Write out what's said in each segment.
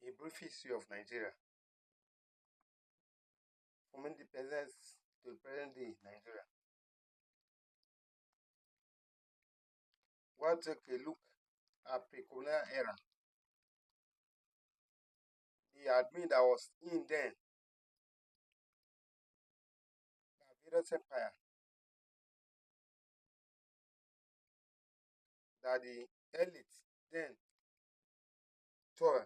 A brief history of Nigeria. From independence to the present day Nigeria. We'll take a look at pre-colonial era. The admin that was in then, the various empire, that the elite then told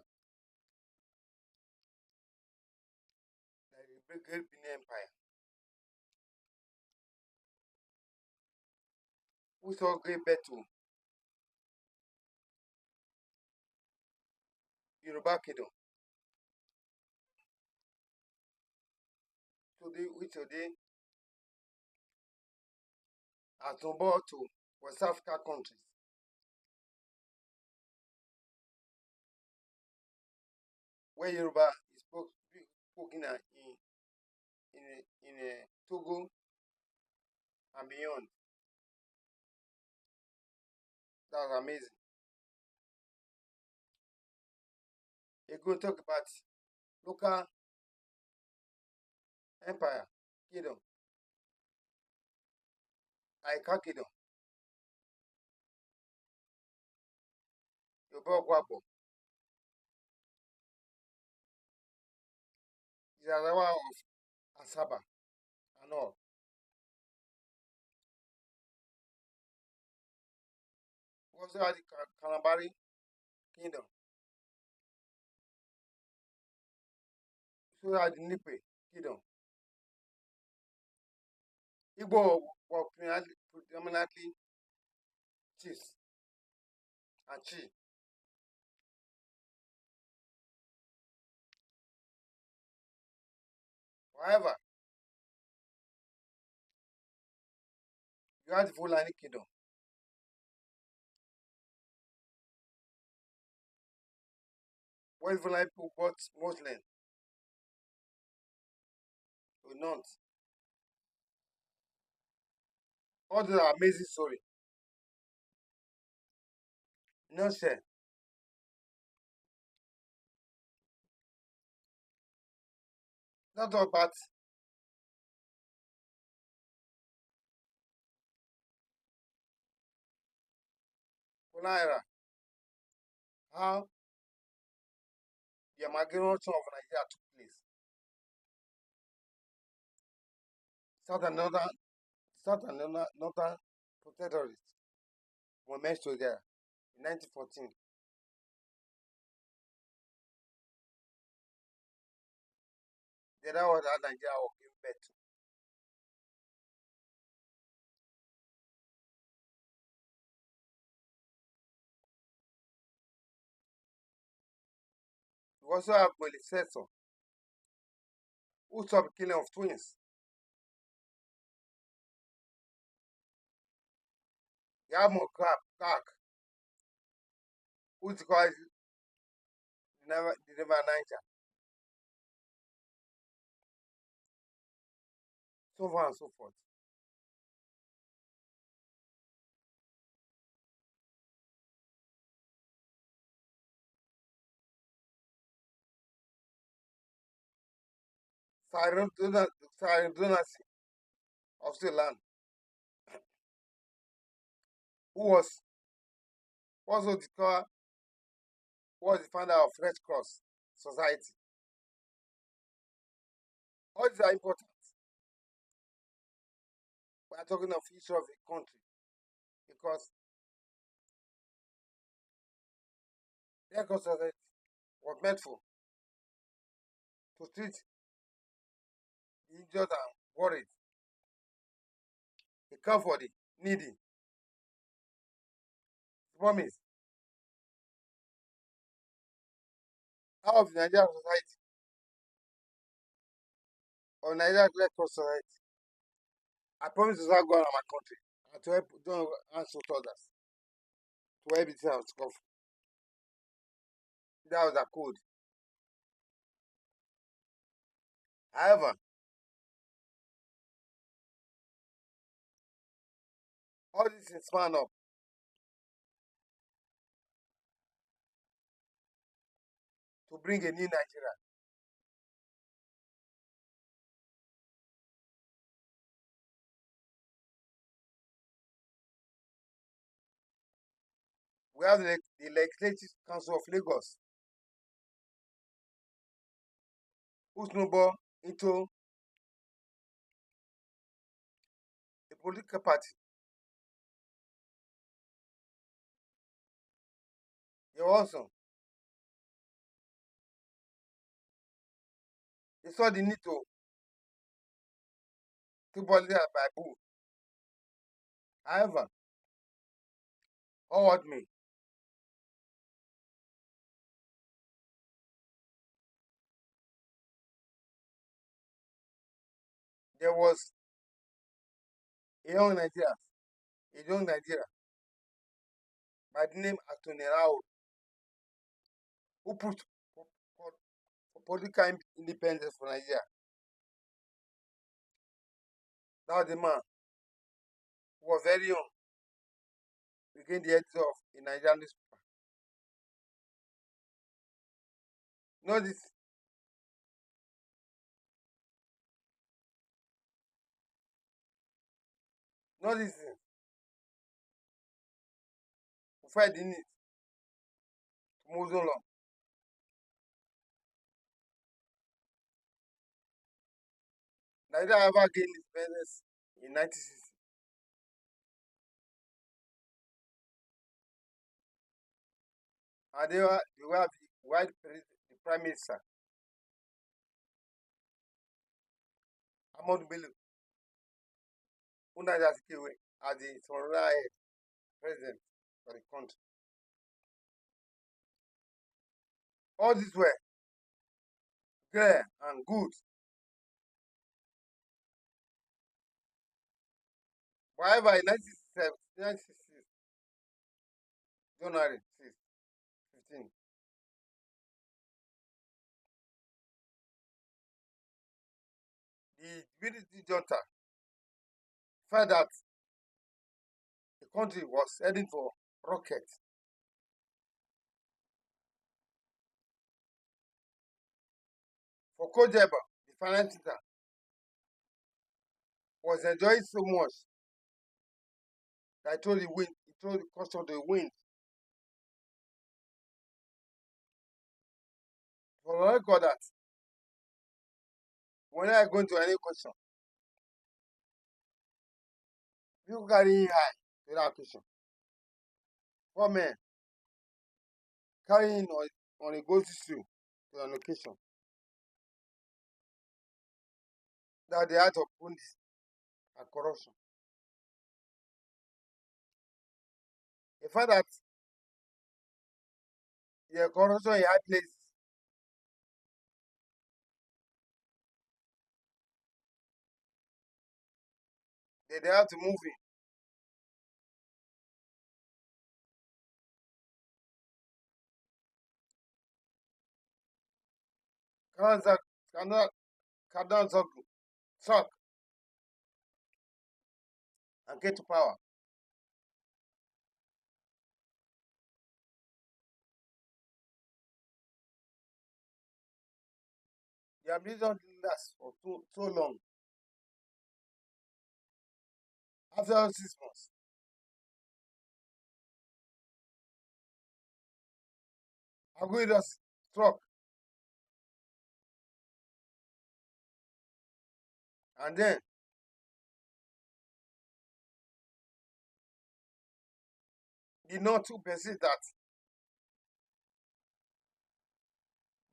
that the Great Benin Empire, who saw great birth to Yoruba Kingdom. Which today has tumbled to West Africa countries. Where Yoruba is spoken in Togo and beyond. That was amazing. You're going to talk about local empire, kingdom, Aika kingdom, Yoruba Kwabo, Izarawa of Asaba, and all. We also had the Kalabari kingdom. So had the Nipe kingdom. Igbo were predominantly chiefs and chi. However, you had the Fulani kingdom. Where the Fulani people bought most land to north. All those are amazing story. No share. Not all about Fulani. How the amalgamation of Nigeria took place. South and northern protectorates were merged together in 1914. Then that was how Nigeria was given birth to. We also have Molly who saw the killing of twins. Yamo Clark, who called the River Niger. So far and so forth. Donasi of Ceylon, who was also was the founder of Red Cross Society. All these are important. We are talking of history of a country because Red Cross Society was meant for to treat the injured and worried. They care for the needy. The problem is, how of the Nigerian society or Nigerian Red Cross Society, I promise to start going on my country and to help don't answer to others. To help it out to come. That was a code. However, all this is span up to bring a new Nigeria. We have the Legislative Council of Lagos, who snowball into a political party. They also they saw the need to politics by bull. However, all what me, there was a young Nigeria, by the name Anthony Rao, who put for, for political independence for Nigeria. Now the man who was very young became the editor of a Nigerian newspaper. Know this, know this thing. We fight the need to move along. Nigeria ever gained independence in 1960. And they were the the Prime Minister, Ahmad Bello, who now has away as the Sonora president for the country. All this were clear and good. However, in 1966, January 6, 15, the military junta felt that the country was heading for rockets. For Kojeba, the finance minister, was enjoying so much that he told the custom to the wind. For the record that when I go into any question, you carry high to that question. 4 men carrying on a gold issue to an occasion that the act of police and corruption. The fact that the corruption in high places, they have to move in. Cannot suck and get to power. The ability not last for so long. After 6 months, Aguirre's struck, and then the North who perceive that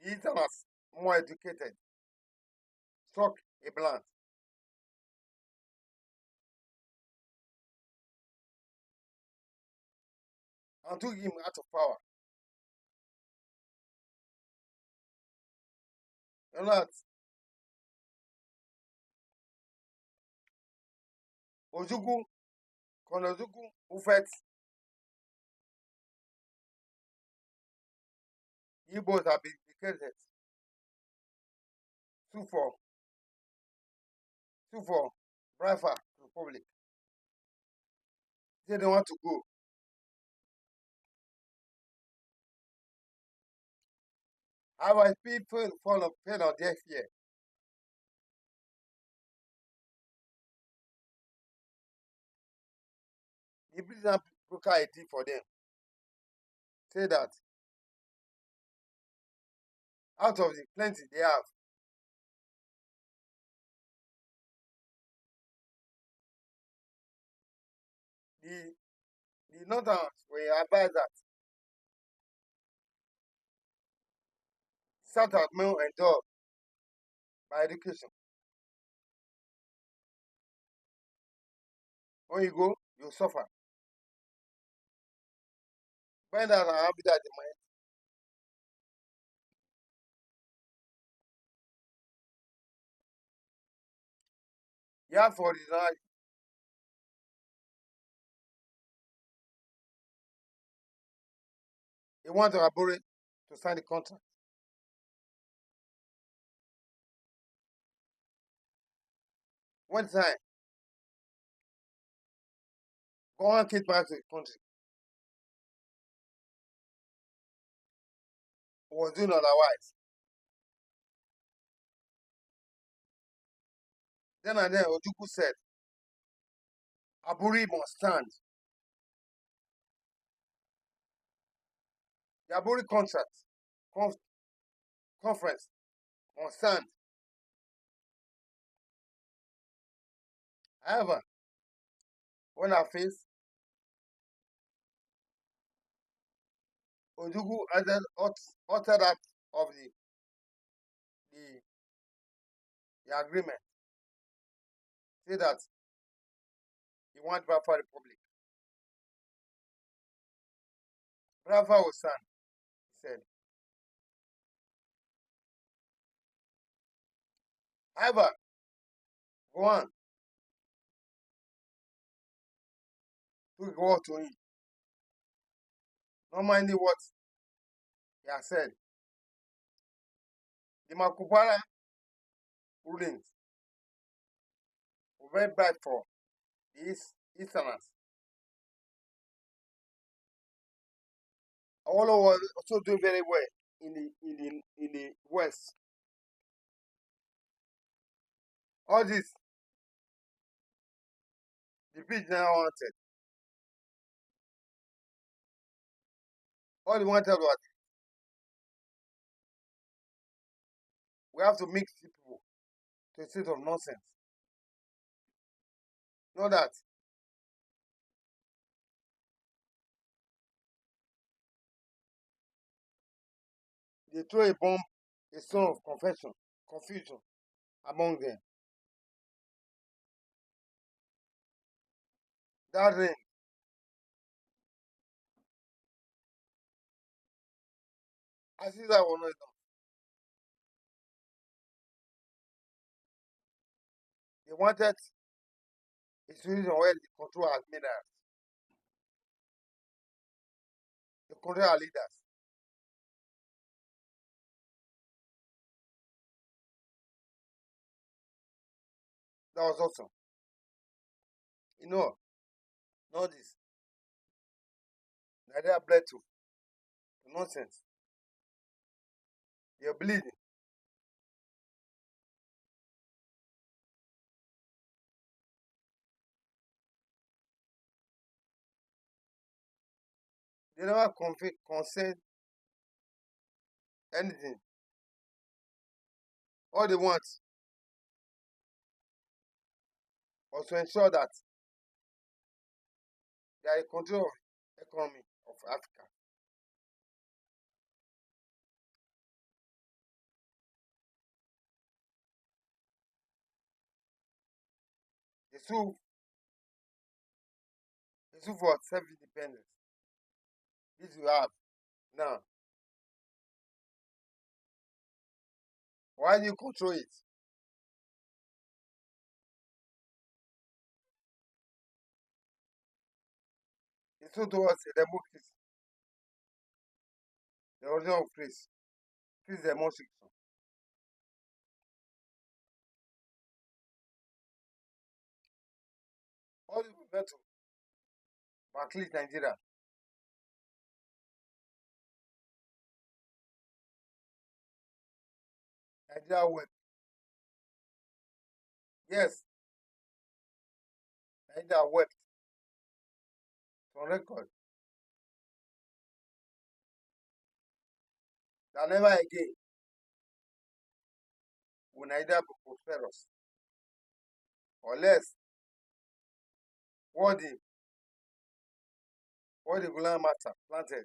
the Easterners more educated struck a blunt and took him out of power. You know that Ojukwu, Colonel Ojukwu, who fought Igbos have been declared sue for sue for Biafra Republic. Say they want to go. However, people fall on pain on deaf ear. The prison broker a deal for them. Say that out of the plenty they have, the the northerns were advised that south are more endured by education. When you go, you suffer. Find out and habitat in mind. You have for the they want to elaborate to sign the contract. One time, go on kid back to the country. Was doing otherwise. Then and then Ojuku said, Aburi must stand. The Aburi contract conference must stand. However, when I faced Ojuku uttered out of the, the agreement, say that he want Biafra Republic. Biafra will stand, he said. However, go on to go to him. Not minding what he has said. The Makupara rulings were very bad for the Easterners. Olo was also doing very well in the West. All this, the beach now wanted. All they wanted was we have to mix people to a state of nonsense. Know that they throw a bomb, a stone of confusion among them. That rain, I see that one. They wanted a situation where they control our leaders, they control our leaders. That was awesome. You know this. Nigeria bled to nonsense. They're bleeding. They never consent anything. All they want was to ensure that they are in control of the economy of Africa. They sue for self-independence. This you have now. Why do you control it? It's so towards a democracy, the origin of Christ. Christ demonstration. All the people to backlist Nigeria. Nigeria wept. Yes, Nigeria wept. It's on record. That never again will Nigeria be prosperous. Unless what the Gulam matter planted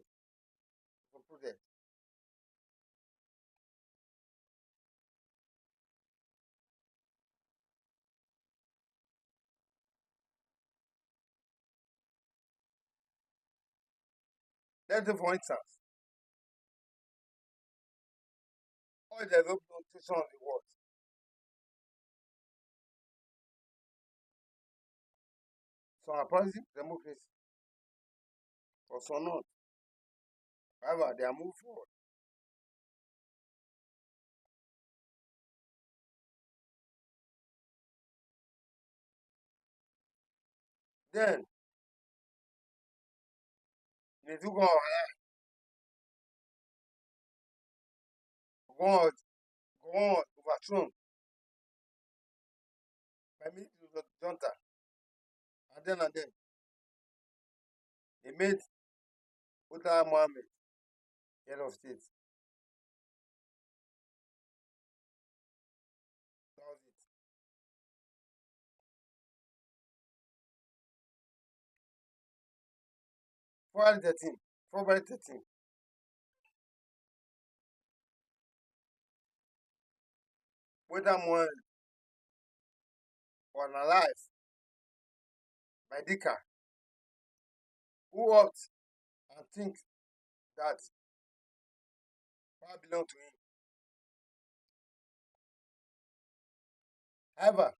to put there. Let's say for instance, all the developed nation of the world, some are practicing democracy, or some not. However, they are moving forward. Then they do go on, overthrown by military junta. And then they made Uta Mohammed head of state. That was it. 413, 413, Uta Mohammed was alive by Dika, who worked and think that power belonged to him. However,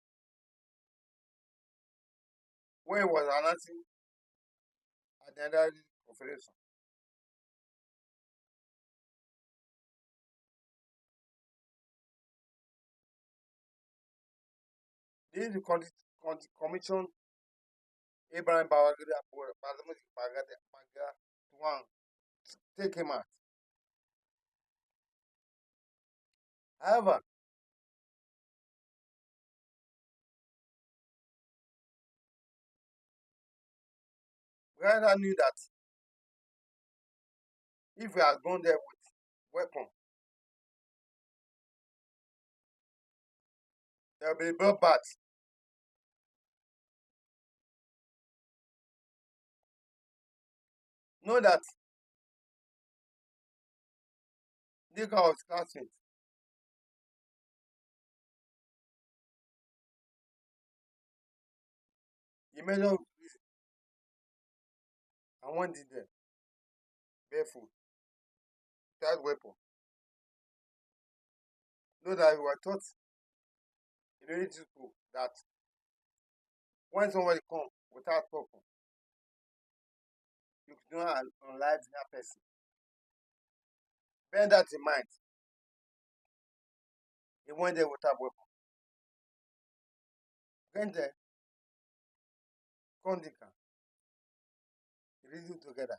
when he was announcing at the end confederation, they used to commission Abraham Babangida to one take him out. However, Uganda knew that if we had gone there with weapon, there will be a bloodbath. Know that Nika was classmate. He measured and went in there barefoot, without weapon. Know that we were taught in military school that when somebody comes without weapon, you can not unalive that person. Bear that in mind. He went there without weapon. Went there, Kondika, reason together.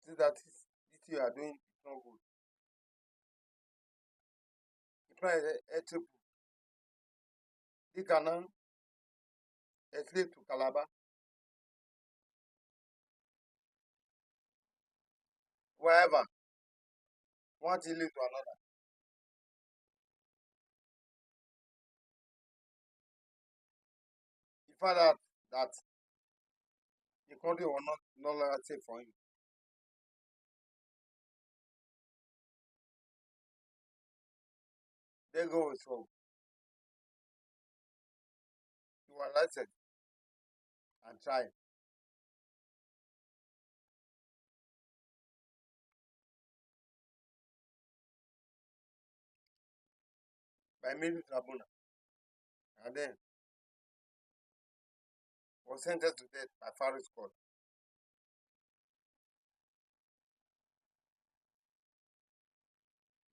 See that this you are doing is not good. He tried a triple. Dika now escaped to Calabar. Wherever, one thing leads to another. He found out that the country was not no longer safe for him. They go with so he was arrested and tried by military tribunal and then was sentenced to death by Farouk court.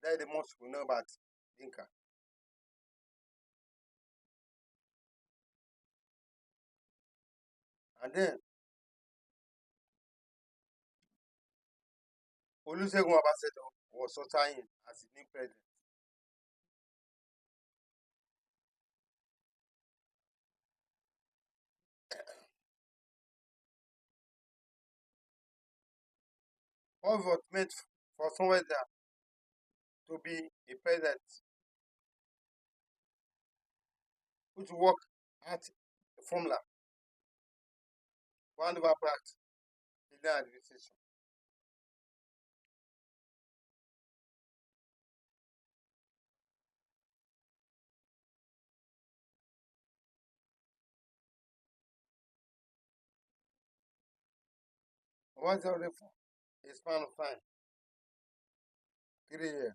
That's the most we know about Dinka. And then Olusegun Obasanjo was sworn in as the new president. What was meant for someone there to be a president, which work at the formula for hand over practice in the administration. What's the for a span of time? 3 years.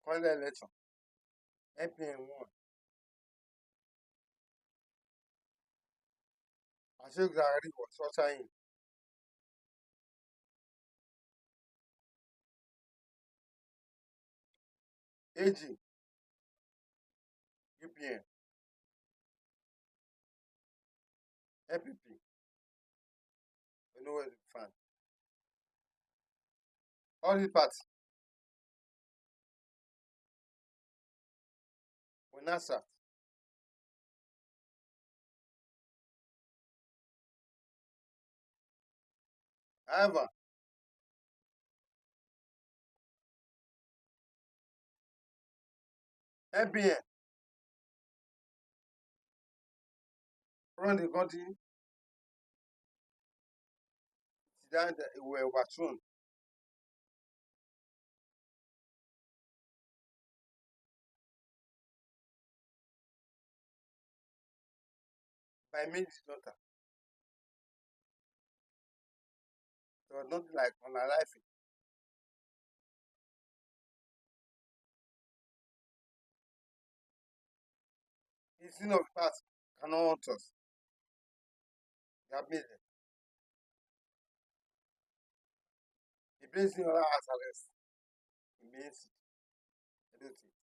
Final election. MPN won. Ashok Zahari was sworn in. AG, UPN, MPP, you know where to find. All these parties were not sacked. However, MPN run the country that were overthrown by Main's daughter. There was nothing like unaliving. The sin of the past cannot haunt us. They have made it. He placed in other house arrest in Main City. I don't think.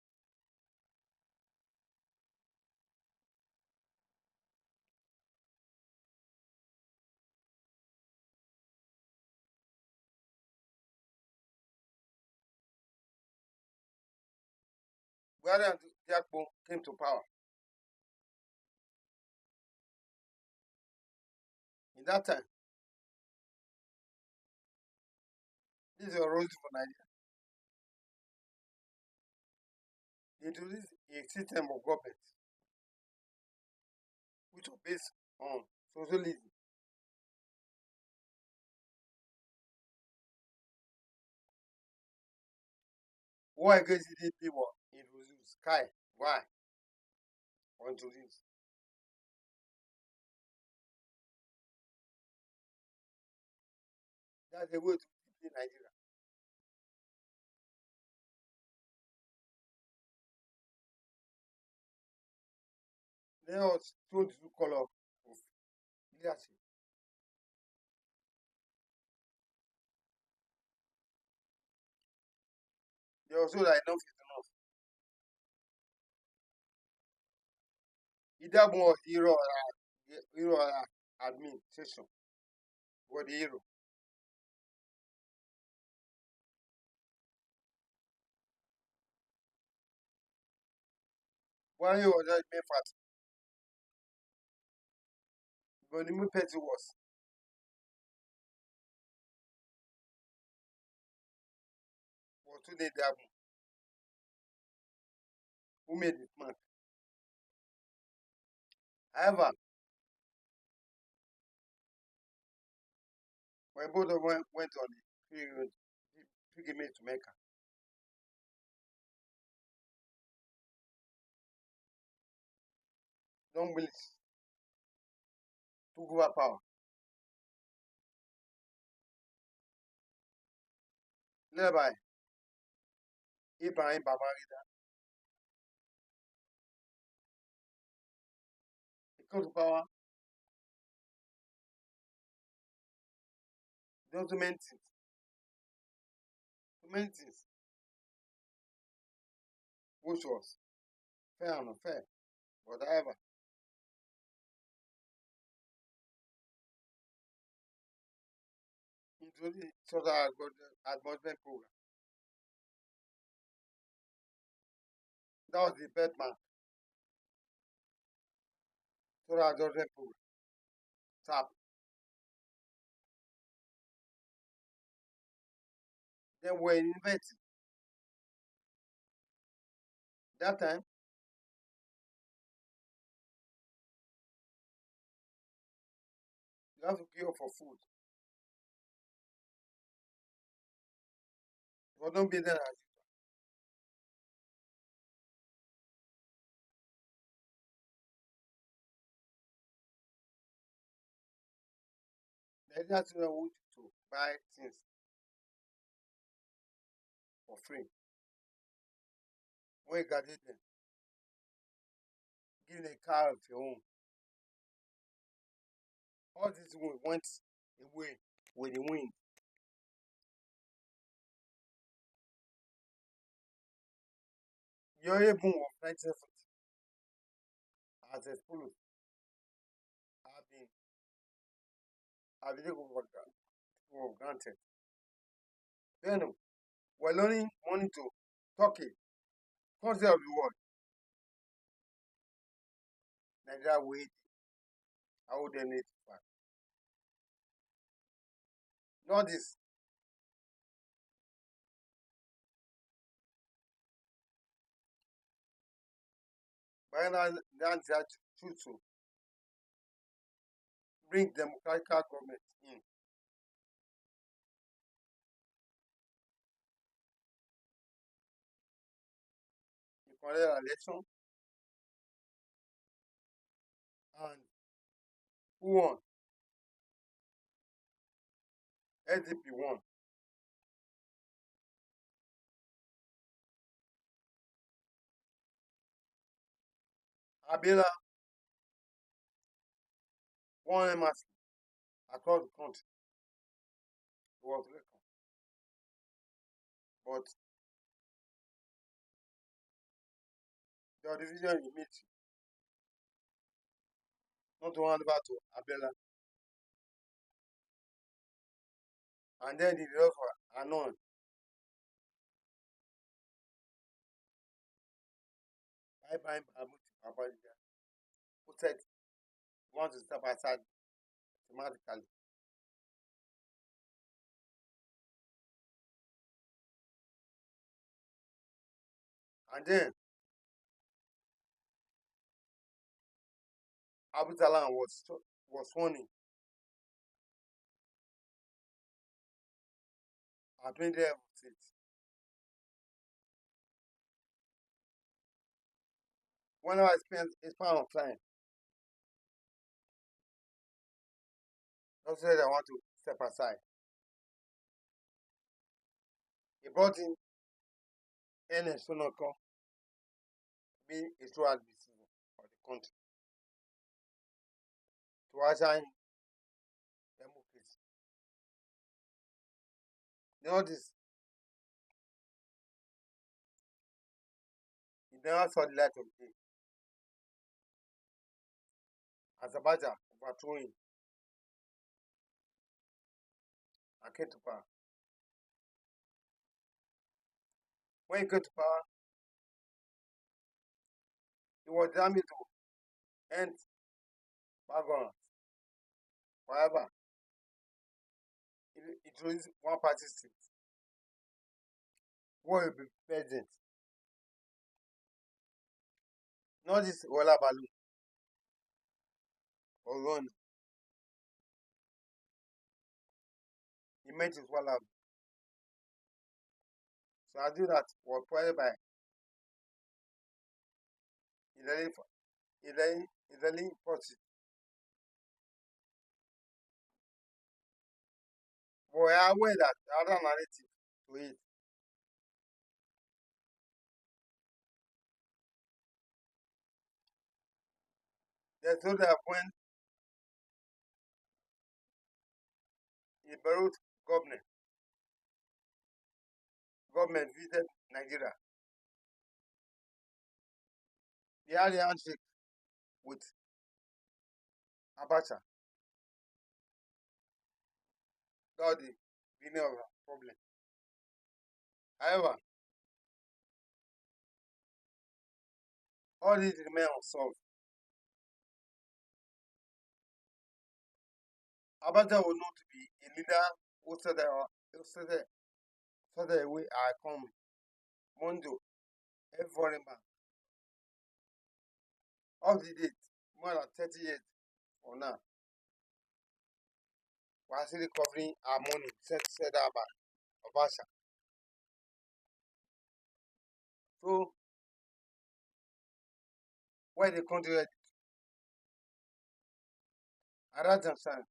Buhari and Diakpo came to power. In that time, this is a road for Nigeria. They introduced a system of government which was based on socialism. Why against the people introduced Sky? Why? Or introduced? That's the way to discipline Nigeria. Let us show the true color of leadership. They also that enough is enough. Either one was hero or administration was the hero. One hero was just main part, but the main person was today Diabo, who made it man. However, when both of them went on the pilgrimage to Mecca, don't believe took over power. Led by Ibrahim Babangida, he come to power, done so many things, which was fair and unfair. But however, the social advancement program. That was the Batman social advancement program. SAP. Then we're in university. That time, you have to queue for food. But don't be there as the Nigerian student want you to buy things for free. When you graduate them, give them a car of your own. All this went away with the wind. Your boom of 1970 as a school have been taken for granted. Then we're learning money to Turkey, country of the world. Nigeria wait. I would then need to fight. Not this. But now that's that truth to bring democratic government in. You collect election and who won? SDP won. Abela won massively across the country. It was welcome. But the division in meet not to hand over to Abela. And then the result for Anon. Bye bye Abuja. Who said want to step aside systematically. And then Abu Talan was sworn in at 20 whenever I spend a span of time, don't say I want to step aside. He brought in NS Sonoko to be a true advisor of the country to usher in democracy. Notice, he never saw the light of day. Azerbaijan overthrowing and came to power. When he came to power, he was determined to end background. However, he introduced one party state who will be president. Not this Wala Balu or Ron. He met his Wala. So I do that was pointed by Israeli forces. But we are aware that the other narrative to it. They told that when the Beirut government government visited Nigeria, they had a handshake with Abacha. Gaudi. we know the problem. However, all these remain unsolved. Abacha will not be a leader who said away our economy. Mondo, every foreign bank. All the date, more than 30 years for now. We are still recovering our money, said Abacha. So, where the country at? I don't understand.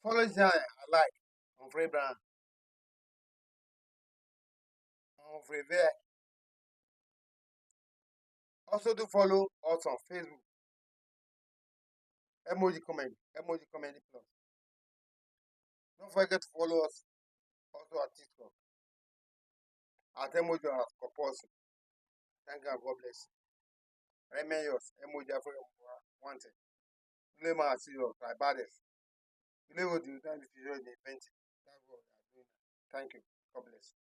Follow Jai, I like, on Free Brand, on Free Bear. Also, to follow us on Facebook, emoji comment plus. Don't forget to follow us also at TikTok, at emoji as compulsory. Thank you and God bless you. Remain yours, emoji for wanted. Lema serious, like baddest. You know what you done if you join the event. That's what we are doing. Thank you. God bless you.